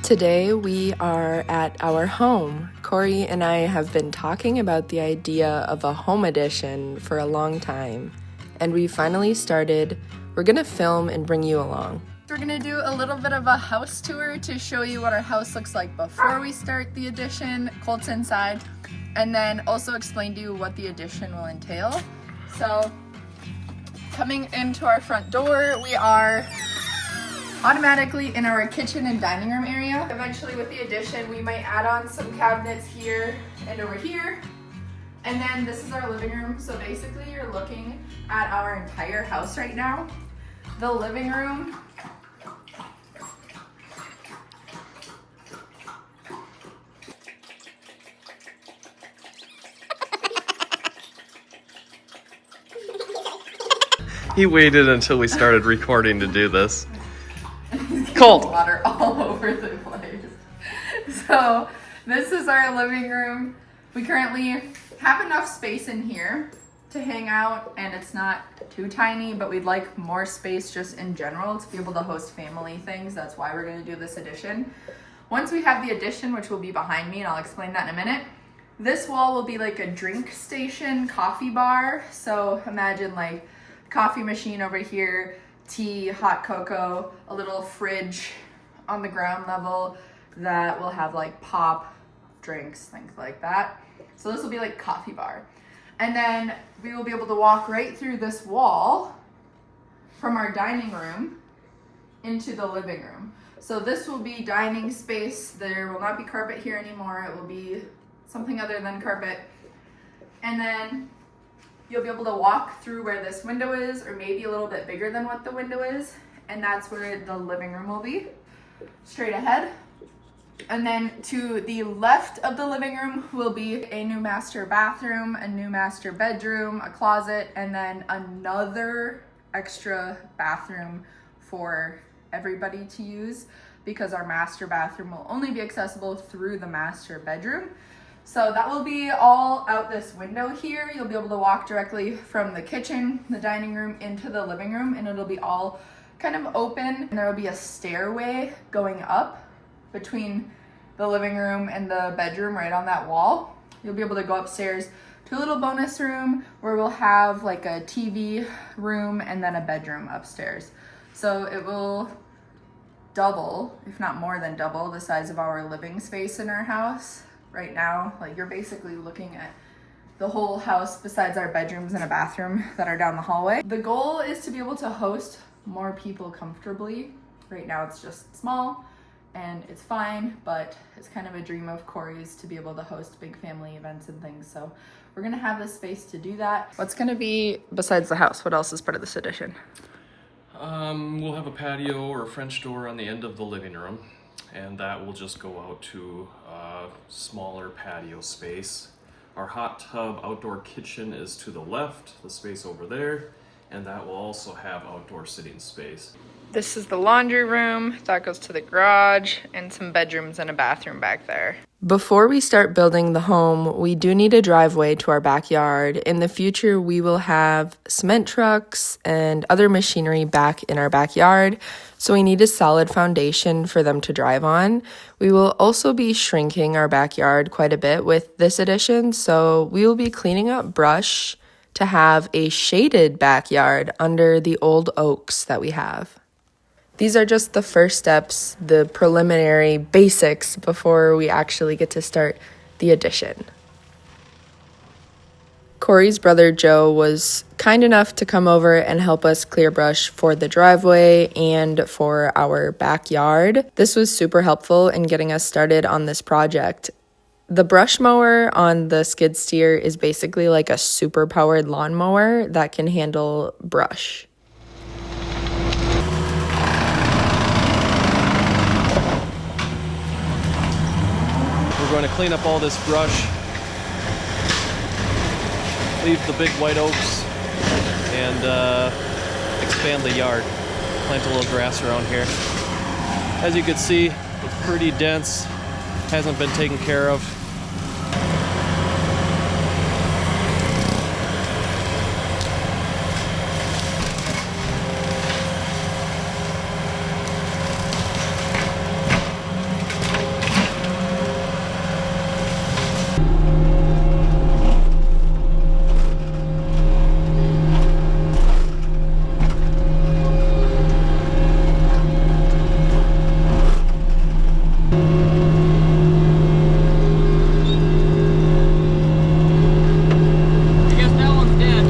Today we are at our home. Corey and I have been talking about the idea of a home edition for a long time, and we finally started. We're gonna film and bring you along. We're gonna do a little bit of a house tour to show you what our house looks like before we start the addition, Colt's inside, and then also explain to you what the addition will entail. So, coming into our front door, we are automatically in our kitchen and dining room area. Eventually with the addition, we might add on some cabinets here and over here. And then this is our living room. So basically you're looking at our entire house right now. The living room He waited until we started recording to do this. Cold. Water all over the place. So this is our living room. We currently have enough space in here to hang out, and it's not too tiny, but we'd like more space just in general to be able to host family things. That's why we're going to do this addition. Once we have the addition, which will be behind me, and I'll explain that in a minute, this wall will be like a drink station, coffee bar. So imagine like coffee machine over here, tea, hot cocoa, a little fridge on the ground level that will have like pop drinks, things like that. So this will be like coffee bar. And then we will be able to walk right through this wall from our dining room into the living room. So this will be dining space. There will not be carpet here anymore. It will be something other than carpet. And then you'll be able to walk through where this window is, or maybe a little bit bigger than what the window is, and that's where the living room will be, straight ahead. And then to the left of the living room will be a new master bathroom, a new master bedroom, a closet, and then another extra bathroom for everybody to use, because our master bathroom will only be accessible through the master bedroom. So that will be all out this window here. You'll be able to walk directly from the kitchen, the dining room, into the living room, and it'll be all kind of open. And there will be a stairway going up between the living room and the bedroom right on that wall. You'll be able to go upstairs to a little bonus room where we'll have like a TV room and then a bedroom upstairs. So it will double, if not more than double, the size of our living space in our house. Right now, like, you're basically looking at the whole house besides our bedrooms and a bathroom that are down the hallway. The goal is to be able to host more people comfortably. Right now it's just small and it's fine, but it's kind of a dream of Corey's to be able to host big family events and things. So we're gonna have the space to do that. What's gonna be, besides the house, what else is part of this addition? We'll have a patio or a French door on the end of the living room, and that will just go out to a smaller patio space. Our hot tub outdoor kitchen is to the left, the space over there, and that will also have outdoor sitting space. This is the laundry room, that goes to the garage, and some bedrooms and a bathroom back there. Before we start building the home, we do need a driveway to our backyard. In the future, we will have cement trucks and other machinery back in our backyard, so we need a solid foundation for them to drive on. We will also be shrinking our backyard quite a bit with this addition, so we will be cleaning up brush to have a shaded backyard under the old oaks that we have. These are just the first steps, the preliminary basics before we actually get to start the addition. Corey's brother Joe was kind enough to come over and help us clear brush for the driveway and for our backyard. This was super helpful in getting us started on this project. The brush mower on the skid steer is basically like a super powered lawnmower that can handle brush. We're going to clean up all this brush, leave the big white oaks, and expand the yard. Plant a little grass around here. As you can see, it's pretty dense, hasn't been taken care of. guess that one's dead.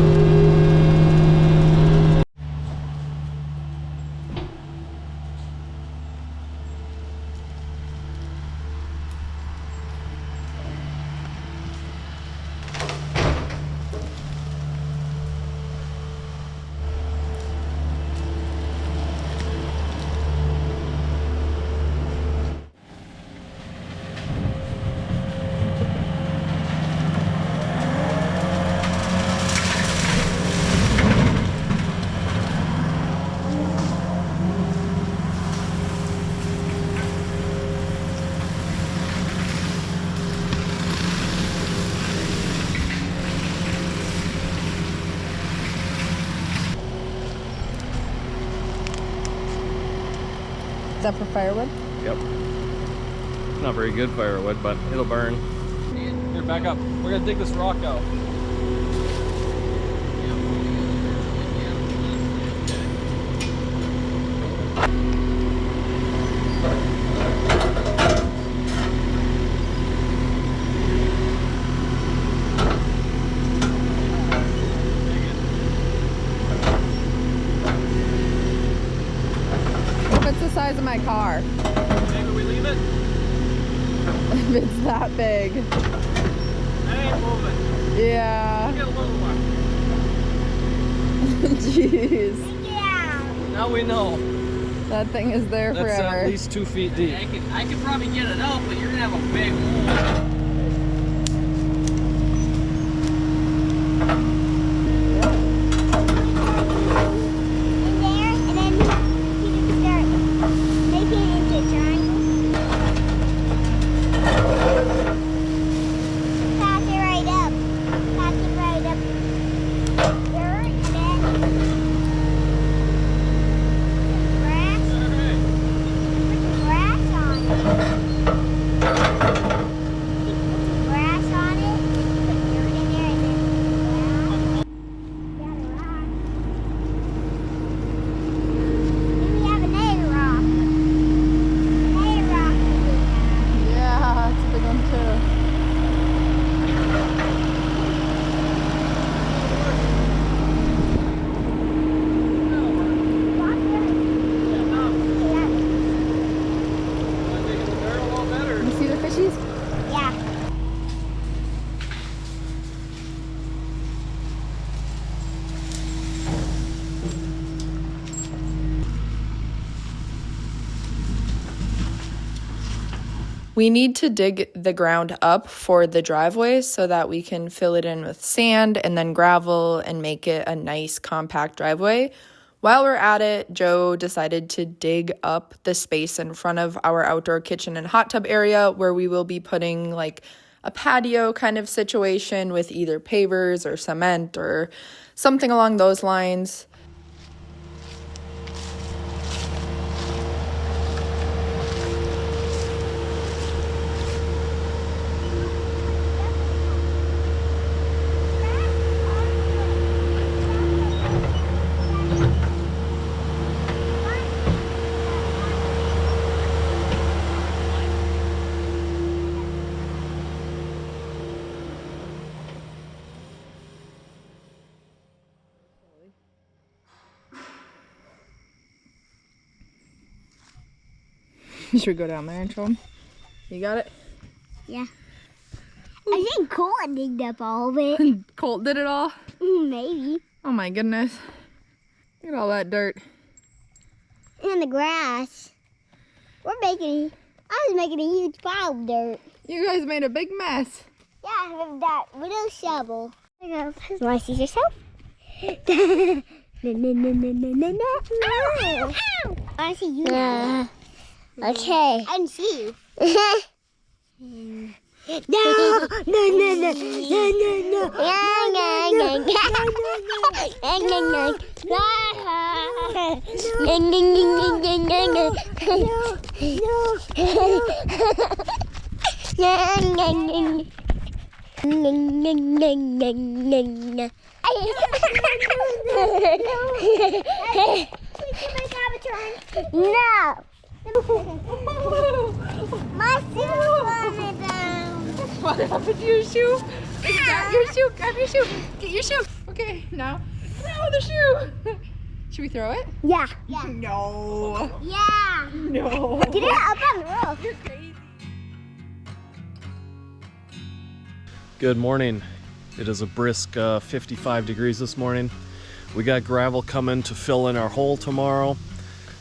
Is that for firewood? Yep. Not very good firewood, but it'll burn. Here, back up. We're gonna dig this rock out. What's the size of my car? Maybe we leave it? If it's that big. That ain't moving. Yeah. Get a little one. Jeez. Now we know. That thing is there That's forever. at least 2 feet deep. I could probably get it out, but you're gonna have a big hole. Yeah, it's a big one too. You see the fishies? Yeah. We need to dig the ground up for the driveway so that we can fill it in with sand and then gravel and make it a nice compact driveway. While we're at it, Joe decided to dig up the space in front of our outdoor kitchen and hot tub area where we will be putting like a patio kind of situation with either pavers or cement or something along those lines. Should we go down there and show them? You got it? Yeah. I think Cole digged up all of it. Colt did it all? Maybe. Oh my goodness. Look at all that dirt. In the grass. I was making a huge pile of dirt. You guys made a big mess. Yeah, with that little shovel. Want to see yourself? I want to see you. Yeah. Okay. I didn't see you. No, no, no, no, no, no, no. that happened to your shoe? Is that your shoe? Grab your shoe. Get your shoe. Okay, now throw the shoe. Should we throw it? Yeah. No. Yeah. No. Get it up on the roof. You're crazy. Good morning. It is a brisk 55 degrees this morning. We got gravel coming to fill in our hole tomorrow.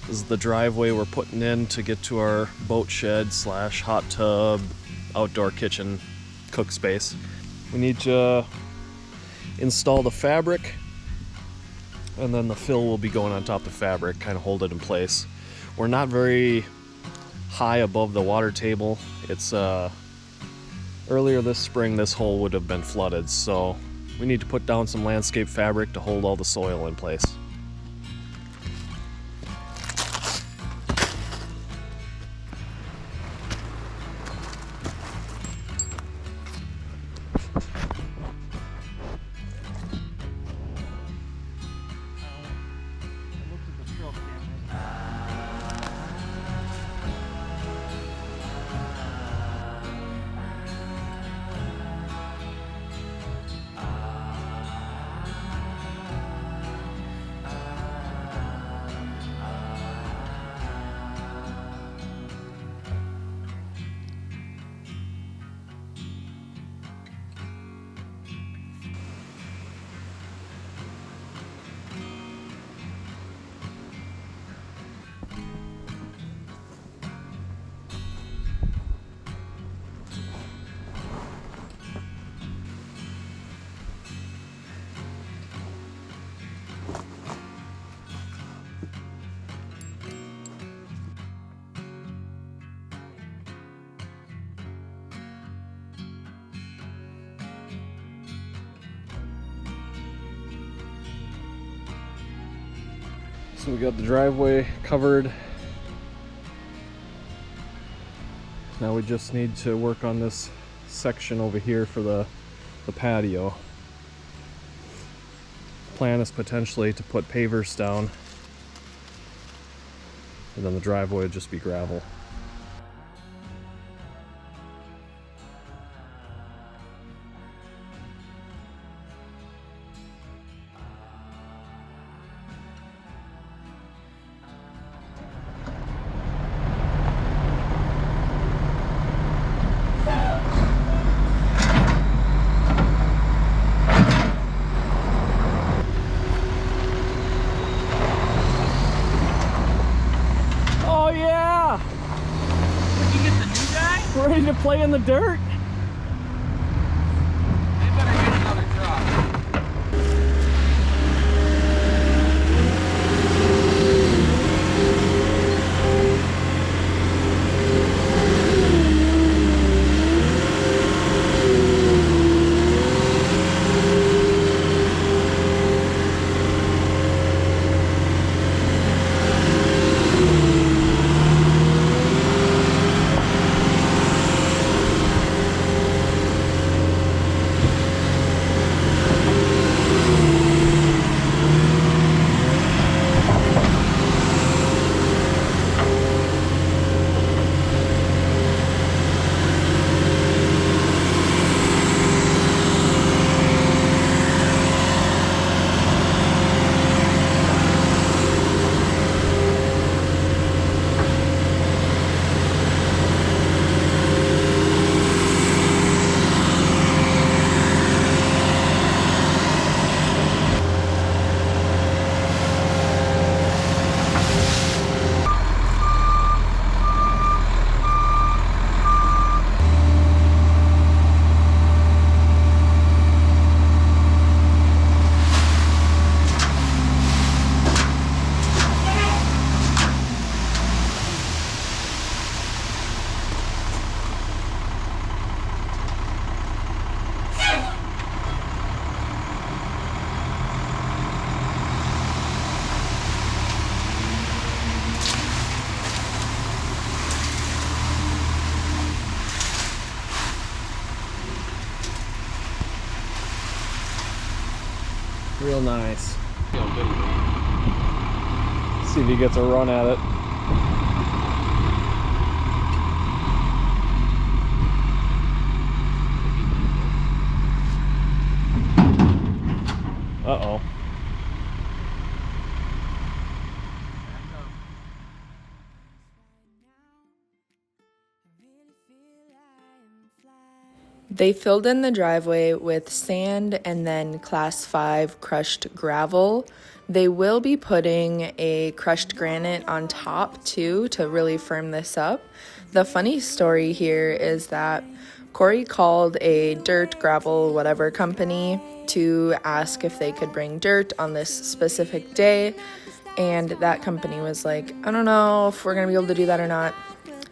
This is the driveway we're putting in to get to our boat shed / hot tub, outdoor kitchen, cook space. We need to install the fabric, and then the fill will be going on top of the fabric, kind of hold it in place. We're not very high above the water table. It's earlier this spring this hole would have been flooded, so we need to put down some landscape fabric to hold all the soil in place. So we got the driveway covered. Now we just need to work on this section over here for the patio. Plan is potentially to put pavers down, and then the driveway would just be gravel. Oh yeah! Did you get the new guy? We're ready to play in the dirt. They better get another truck. Real nice. See if he gets a run at it. They filled in the driveway with sand and then class 5 crushed gravel. They will be putting a crushed granite on top too to really firm this up. The funny story here is that Corey called a dirt, gravel, whatever company to ask if they could bring dirt on this specific day. And that company was like, I don't know if we're going to be able to do that or not.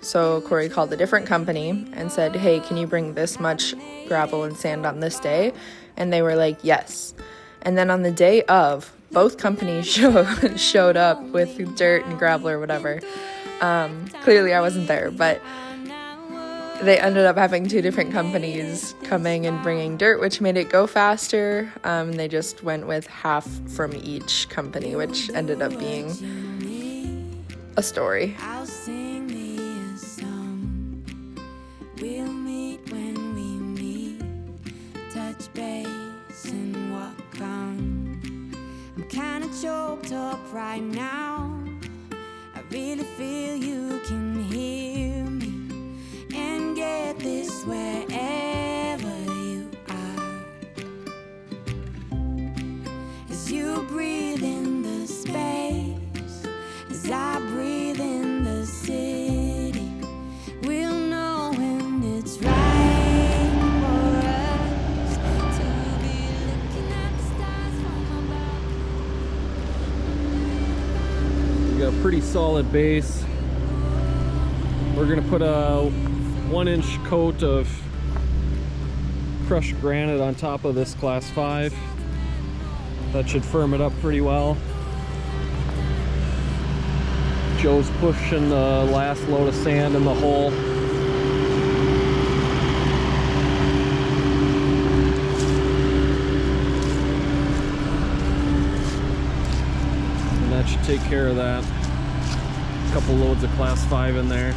So Corey called a different company and said, hey, can you bring this much gravel and sand on this day? And they were like, yes. And then on the day of, both companies showed up with dirt and gravel or whatever. Clearly I wasn't there, but they ended up having 2 different companies coming and bringing dirt, which made it go faster. They just went with half from each company, which ended up being a story. I'll sing me a song. We'll meet when we meet. Touch base and walk on. I'm kinda choked up right now. I really feel you can hear me. And get this wherever you are. As you breathe in the space, as I breathe in the city, we'll know when it's right for us to be looking at the stars from above. We got a pretty solid base. We're gonna put a 1-inch coat of crushed granite on top of this class 5. That should firm it up pretty well. Joe's pushing the last load of sand in the hole. And that should take care of that. A couple loads of class 5 in there.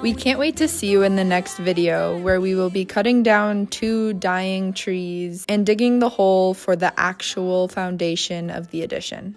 We can't wait to see you in the next video where we will be cutting down 2 dying trees and digging the hole for the actual foundation of the addition.